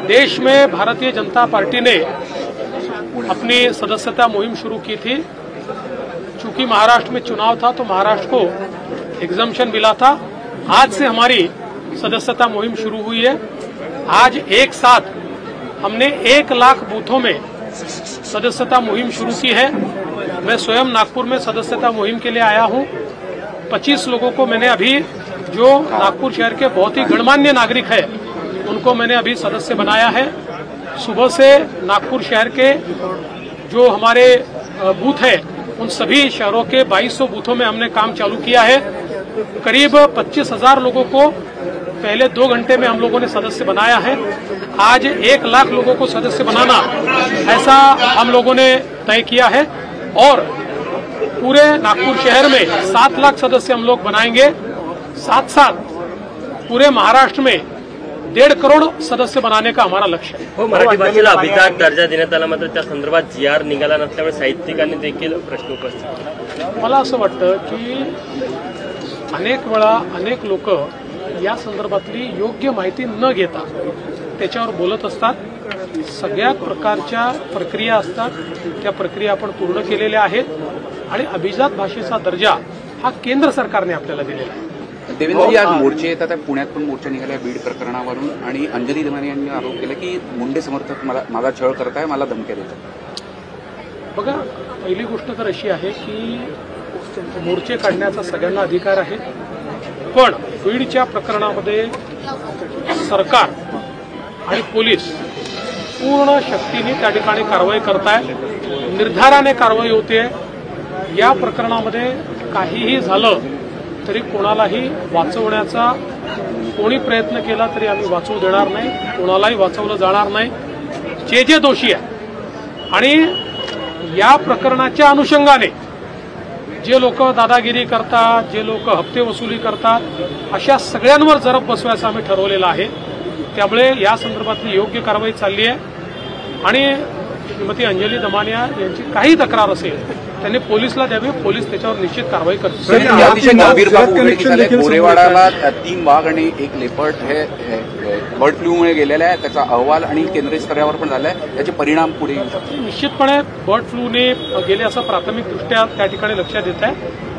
देश में भारतीय जनता पार्टी ने अपनी सदस्यता मुहिम शुरू की थी। चूंकि महाराष्ट्र में चुनाव था तो महाराष्ट्र को एग्जम्पशन मिला था। आज से हमारी सदस्यता मुहिम शुरू हुई है। आज एक साथ हमने 1 लाख बूथों में सदस्यता मुहिम शुरू की है। मैं स्वयं नागपुर में सदस्यता मुहिम के लिए आया हूं। 25 लोगों को मैंने अभी, जो नागपुर शहर के बहुत ही गणमान्य नागरिक है, उनको मैंने अभी सदस्य बनाया है। सुबह से नागपुर शहर के जो हमारे बूथ है उन सभी शहरों के 2200 बूथों में हमने काम चालू किया है। करीब 25,000 लोगों को पहले 2 घंटे में हम लोगों ने सदस्य बनाया है। आज 1 लाख लोगों को सदस्य बनाना, ऐसा हम लोगों ने तय किया है और पूरे नागपुर शहर में 7 लाख सदस्य हम लोग बनाएंगे। साथ साथ पूरे महाराष्ट्र में 1.5 करोड़ सदस्य बनाने का हमारा लक्ष्य है। मराठी भाषेला अभिजात दर्जा देण्यात आला, मात्र त्या संदर्भात जी.आर. निघाला नसल्यामुळे साहित्यिकांनी देखील प्रश्न उपस्थित केला। मला असं वाटतं की अनेक वेळा अनेक लोक या संदर्भातली योग्य माहिती न घेता त्याच्यावर बोलत असतात। सगळ्या प्रकारच्या प्रक्रिया असतात, त्या प्रक्रिया आपण पूर्ण केलेल्या आहेत आणि अभिजात भाषेचा दर्जा हा केंद्र सरकारने आपल्याला दिलेला आहे। देवेंद्रजी, आज मोर्चे येतात, पुण्यात पण मोर्चा निघाला बीड प्रकरणावरून आणि अंजली दमानी यांनी आरोप केला की मुंडे समर्थक माझा छळ करताय, मला धमक्या देतात। बघा, पहिली गोष्ट तर अशी आहे की मोर्चे काढण्याचा सगळ्यांना अधिकार आहे, पण बीडच्या प्रकरणामध्ये सरकार आणि पोलीस पूर्ण शक्तीने त्या ठिकाणी कारवाई करताय, निर्धाराने कारवाई होते। या प्रकरणामध्ये काहीही झालं तरी कोणालाही वाचवण्याचा कोणी प्रयत्न केला तरी आम्ही वाचवू देणार नाही, कोणालाही वाचवलं जाणार नाही। जे दोषी आहे आणि या प्रकरणाच्या अनुषंगाने जे लोक दादागिरी करतात, जे लोक हप्ते वसुली करतात, अशा सगळ्यांवर जरब बसवायचं आम्ही ठरवलेलं आहे। त्यामुळे या संदर्भातली योग्य कारवाई चालली आहे आणि श्रीमती अंजली दमानिया यांची काही तक्रार असेल त्यांनी पोलिसला द्यावी, पोलीस त्याच्यावर निश्चित कारवाई करतील। गोरेवाडाला 3 वाघ आणि 1 लेपर्ड हे बर्ड फ्लूमुळे गेलेले आहे, त्याचा अहवाल आणि केंद्रीय स्तरावर पण झालाय, त्याचे परिणाम पुढे येऊ शकतात। निश्चितपणे बर्ड फ्लूने गेले असं प्राथमिकदृष्ट्या त्या ठिकाणी लक्षात येत आहे।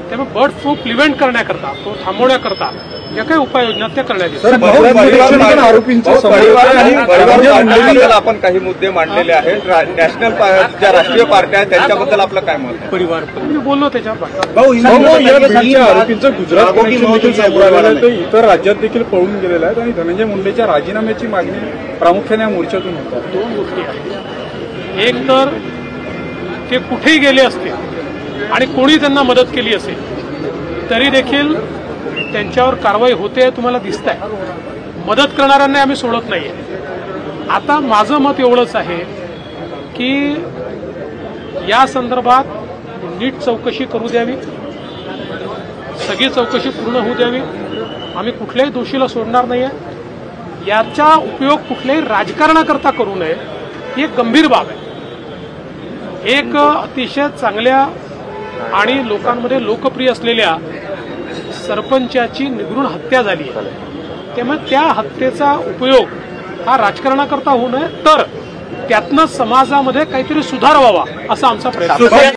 त्यामुळे बर्ड फ्लू प्रिव्हेंट करण्याकरता, तो थांबवण्याकरता ज्या काही उपाययोजना त्या करण्यात येतात। आपण काही मुद्दे मांडलेले आहेत, नॅशनल ज्या राष्ट्रीय पार्ट्या आहेत त्यांच्याबद्दल आपलं काय मत आहे? परिवार मी बोललो त्याच्यावर। आरोपींचं गुजरात इतर राज्यात देखील पळून गेलेला आहे आणि धनंजय मुंडेच्या राजीनाम्याची मागणी प्रामुख्याने या मोर्चातून होतात। 2 गोष्टी आहेत। एक तर ते कुठेही गेले असतील आणि कोणी त्यांना मदत केली असेल तरी देखील त्यांच्यावर कारवाई होते, तुम्हाला दिसतंय। मदत करणाऱ्यांना आम्ही सोडत नाहीये। आता माझं मत एवढंच आहे की या संदर्भात नीट चौकशी करू द्यावी, सगळी चौकशी पूर्ण होऊ द्यावी। आम्ही कुठल्याही दोषीला सोडणार नाहीये। याचा उपयोग कुठल्याही राजकारणाकरता करू नये, ही एक गंभीर बाब आहे। एक अतिशय चांगल्या आणि लोकांमध्ये लोकप्रिय असलेल्या सरपंचाची निर्घृण हत्या झाली आहे। त्यामुळे त्या हत्येचा उपयोग हा राजकारणाकरता होऊ नये, तर त्यातनं समाजामध्ये काहीतरी सुधार व्हावा असा आमचा प्रयत्न आहे।